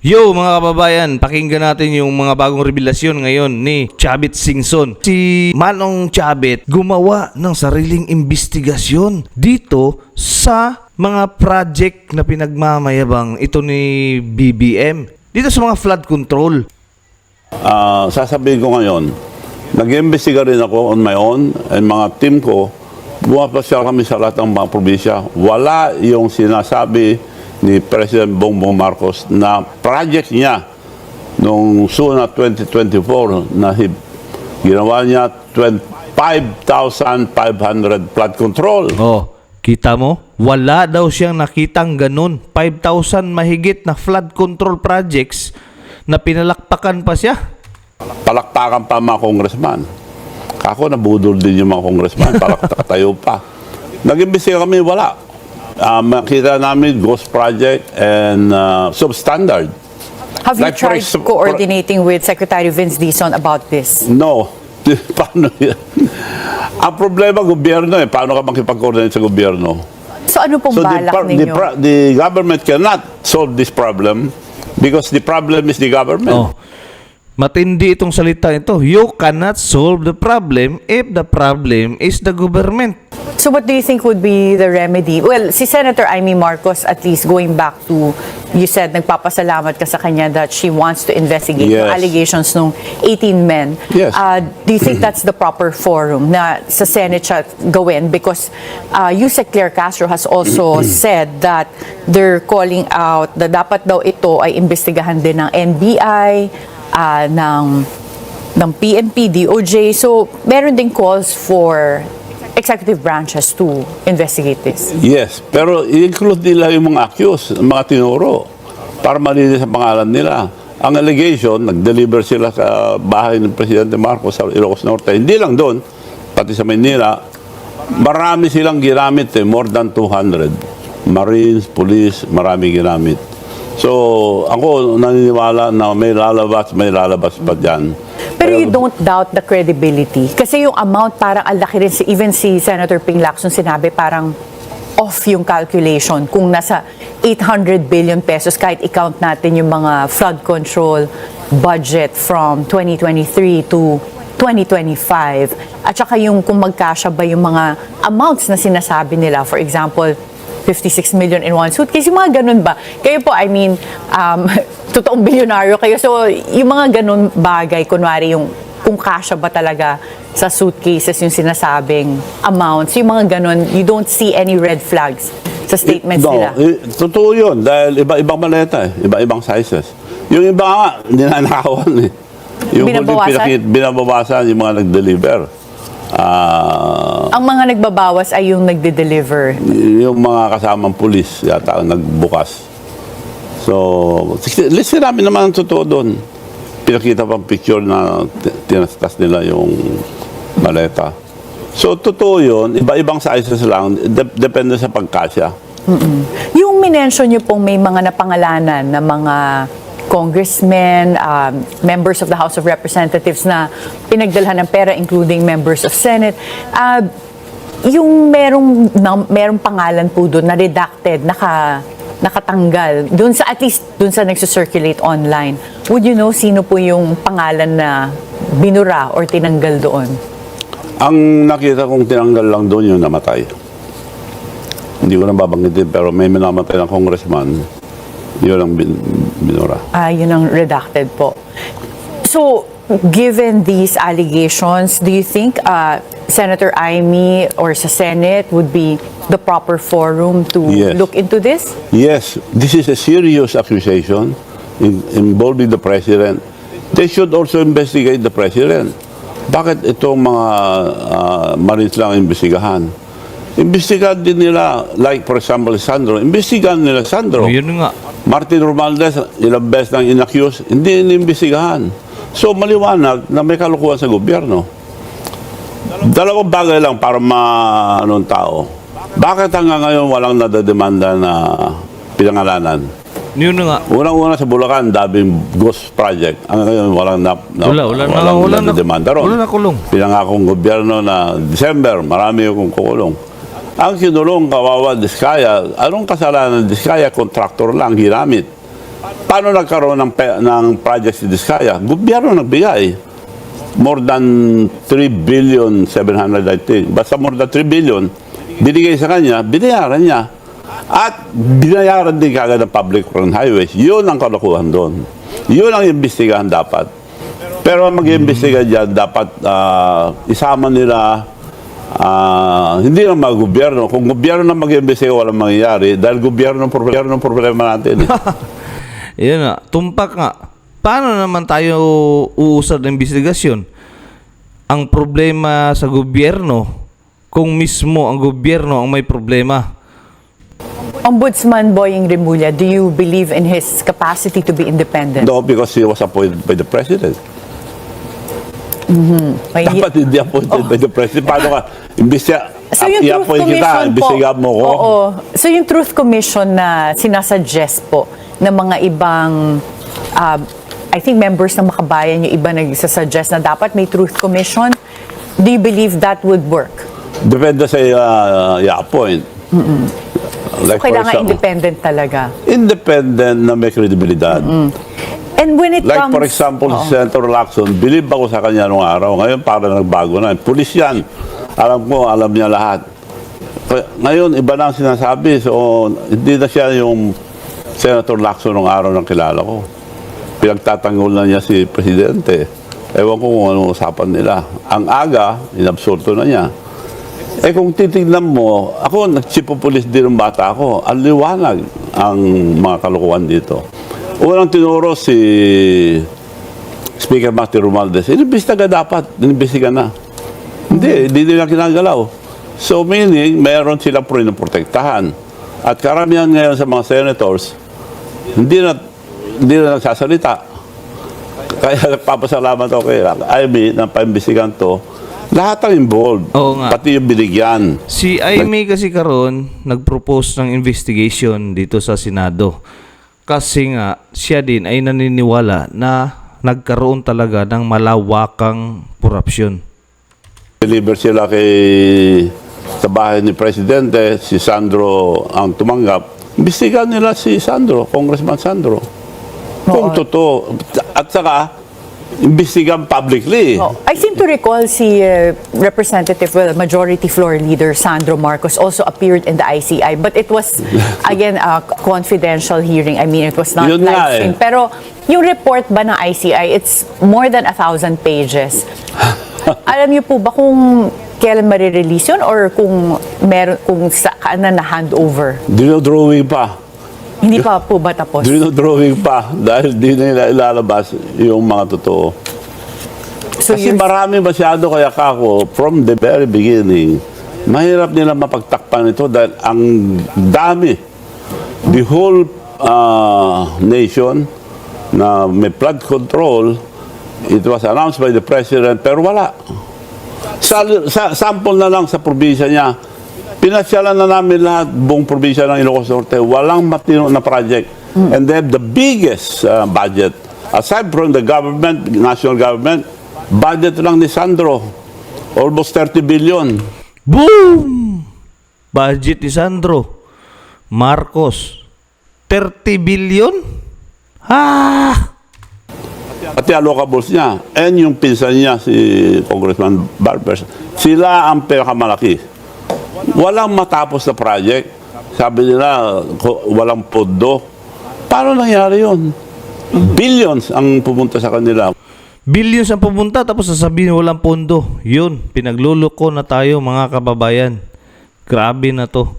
Yo mga kababayan, pakinggan natin yung mga bagong revelasyon ngayon ni Chavit Singson. Si Manong Chavit gumawa ng sariling investigasyon dito sa mga project na pinagmamayabang ito ni BBM. Dito sa mga flood control. Sasabihin ko ngayon, nag-imbestiga rin ako on my own and mga team ko, bumapasya kami sa lahat ng mga probinsya. Wala yung sinasabi ni President Bongbong Marcos na project niya noong SUNA 2024 na ginawa niya 5,500 flood control. Oh, kita mo? Wala daw siyang nakitang ganun. 5,000 mahigit na flood control projects na pinalakpakan pa siya. Palakpakan pa mga congressman. Kako, nabudol din yung mga congressman. Palaktak tayo pa. Nag-imbestiga kami, wala. Makita namin ghost project and substandard. Have you tried coordinating with Secretary Vince Dizon about this? No. Paano yan? Ang problema, gobyerno eh. Paano ka makipag-coordinate sa gobyerno? So ano pong balak ninyo? The government cannot solve this problem because the problem is the government. Oh. Matindi itong salita ito. You cannot solve the problem if the problem is the government. So what do you think would be the remedy? Well, si Senator Amy Marcos, at least going back to, you said, nagpapasalamat ka sa kanya that she wants to investigate the allegations ng 18 men. Yes. Do you think that's the proper forum na sa Senate siya gawin? Because Yusek Claire Castro has also said that they're calling out na dapat daw ito ay imbestigahan din ng NBI, ng PNP, DOJ. So, meron din calls for executive branches to investigate this. Yes, pero i-include nila yung mga accused, mga tinuro, para malinis ang pangalan nila. Ang allegation, nag-deliver sila sa bahay ng Presidente Marcos sa Ilocos Norte. Hindi lang doon, pati sa Maynila, marami silang ginamit, more than 200. Marines, police, marami ginamit. So, ako naniniwala na may lalabas pa dyan. Pero you don't doubt the credibility. Kasi yung amount parang ang laki rin. Even si Senator Ping Lacson sinabi parang off yung calculation. Kung nasa 800 billion pesos, kahit i-count natin yung mga flood control budget from 2023 to 2025. At saka yung kung magkasya ba yung mga amounts na sinasabi nila. For example, 56 million in one suitcase. Yung mga ganun ba? Kayo po, I mean, totoong bilyonaryo kayo. So, yung mga ganun bagay, kunwari yung kung kasya ba talaga sa suitcases yung sinasabing amounts, yung mga ganun, you don't see any red flags sa statements nila. Totoo yun. Dahil iba-ibang maleta iba-ibang sizes. Yung iba nga, ninanakawan Yung binabawasan yung mga nag-deliver. Ang mga nagbabawas ay yung nagde-deliver. Yung mga kasamang pulis yata ang nagbukas. So, listen namin naman ang totoo doon. Pinakita pang picture na tinastas nila yung maleta. So, totoo yun. Iba-ibang sizes lang. Depende sa pagkasya. Yung minention nyo pong may mga napangalanan na mga congressmen, members of the House of Representatives na pinagdalhan ng pera, including members of Senate. Yung merong pangalan po doon na redacted, nakatanggal, doon sa, at least doon sa nagsusirculate online. Would you know sino po yung pangalan na binura or tinanggal doon? Ang nakita kong tinanggal lang doon yung namatay. Hindi ko na babanggitin, pero may namatay ng congressman. Yun ang binura. Yun ang redacted po. So, given these allegations, do you think Senator Amy or sa Senate would be the proper forum to look into this? Yes. This is a serious accusation involving the President. They should also investigate the President. Bakit itong mga Marines lang imbestigahan? Imbestigahan din nila, like for example, Sandro. Imbestigahan nila Sandro. Yun nga. Martin Romualdez, ilang beses nang inaccuse, hindi inimbestigahan. So, maliwanag na may kalukuhan sa gobyerno. Dalawang bagay lang para anong tao. Bakit hanggang ngayon walang nadademanda na pinangalanan? Yun nga. Unang-una sa Bulacan, daming ghost project. Hanggang ngayon walang nadademanda ron. Wala na kulong. Pinangakong gobyerno na December, marami akong kukulong. Ang kinulong kawawa Diskaya, anong kasalanan ng Diskaya? Kontraktor lang, ginamit. Paano nagkaroon ng project si Diskaya? Gobyerno nagbigay. More than 3 billion 700, I think. Basta more than 3 billion, binigay sa kanya, binayaran niya. At binayaran din kagad ng public road and highways. Yun ang kalokohan doon. Yun ang imbestigahan dapat. Pero ang mag-iimbestiga dyan, dapat isama nila hindi lang mga gobyerno. Kung gobyerno na mag-iimbestiga, walang mangyayari. Dahil gobyerno ng problema natin. Yun nga, tumpak nga. Paano naman tayo uusad ng investigasyon? Ang problema sa gobyerno, kung mismo ang gobyerno ang may problema. Ombudsman Boying Remulla, do you believe in his capacity to be independent? No, because he was appointed by the president. May- Dapat hindi appointed by the president. Paano ka? So yung Truth I-appoint kita, Commission po, imbestigahan mo ko. oo. So yung Truth Commission na sinasuggest po ng mga ibang, I think members ng Makabayan, yung iba nagsasuggest na dapat may Truth Commission. Do you believe that would work? Depende sa i-appoint. Like, for Kailangan example, independent talaga. independent na may kredibilidad. And when it Like comes... for example, si Senator Lacson, believe ako sa kanya nung araw. Ngayon parang nagbago na. Pulis yan. Alam ko, alam niya lahat. Ngayon, iba na ang sinasabi. So, hindi na siya yung Senator Lacson nung araw ng kilala ko. Pinagtatanggol na niya si Presidente. Ewan ko kung anong usapan nila. Ang aga, inabsurto na niya. Eh kung titignan mo, ako nag-chief of police din ng bata ako. Ang liwanag ang mga kalokohan dito. Unang tinuro si Speaker Martin Romualdez, inimbestiga dapat, inimbestiga na. Hindi nila kinagalaw. So meaning, mayroon silang protektahan. At karamihan ngayon sa mga senators, hindi na nagsasalita. Kaya nagpapasalamat ako kay Amy na paimbestigan to. Lahat ang involved. Oo nga. Pati yung binigyan. Si Aimee kasi karon nag-propose ng investigation dito sa Senado. Kasi nga, siya din ay naniniwala na nagkaroon talaga ng malawakang korupsyon. Deliver sila sa bahay ni Presidente, si Sandro ang tumanggap. Imbestigahan nila si Sandro, Congressman Sandro. Kung totoo. At saka, imbestigahan publicly. Oh, I seem to recall si Majority Floor Leader Sandro Marcos also appeared in the ICI, but it was, again, a confidential hearing. I mean, it was not Yun nga live eh. streamed. Pero yung report ba ng ICI, it's more than 1,000 pages. Alam niyo po ba kung kailan marirelease yun or kung saan na handover? Dinodrawing pa. Hindi pa po ba tapos? Dinodrawing pa. Dahil di nila ilalabas yung mga totoo. So Kasi marami masyado kaya kako, from the very beginning, mahirap nila mapagtakpan ito dahil ang dami. The whole nation na may flood control, it was announced by the President, pero wala. Sample na lang sa probinsya niya, pinasyalan na namin lahat, buong probinsya ng Ilocos Norte, walang matino na project. And they have the biggest budget. Aside from the government, national government, budget lang ni Sandro, almost 30 billion. Boom! Budget ni Sandro Marcos, 30 billion? Pati allocables niya. And yung pinsan niya, si Congressman Barbers, sila ang pinakamalaki. Walang matapos na project. Sabi nila, walang pondo. Paano nangyari yun? Billions ang pumunta sa kanila. Billions ang pumunta tapos sasabihin walang pondo. Yun, pinagluloko na tayo mga kababayan. Grabe na to.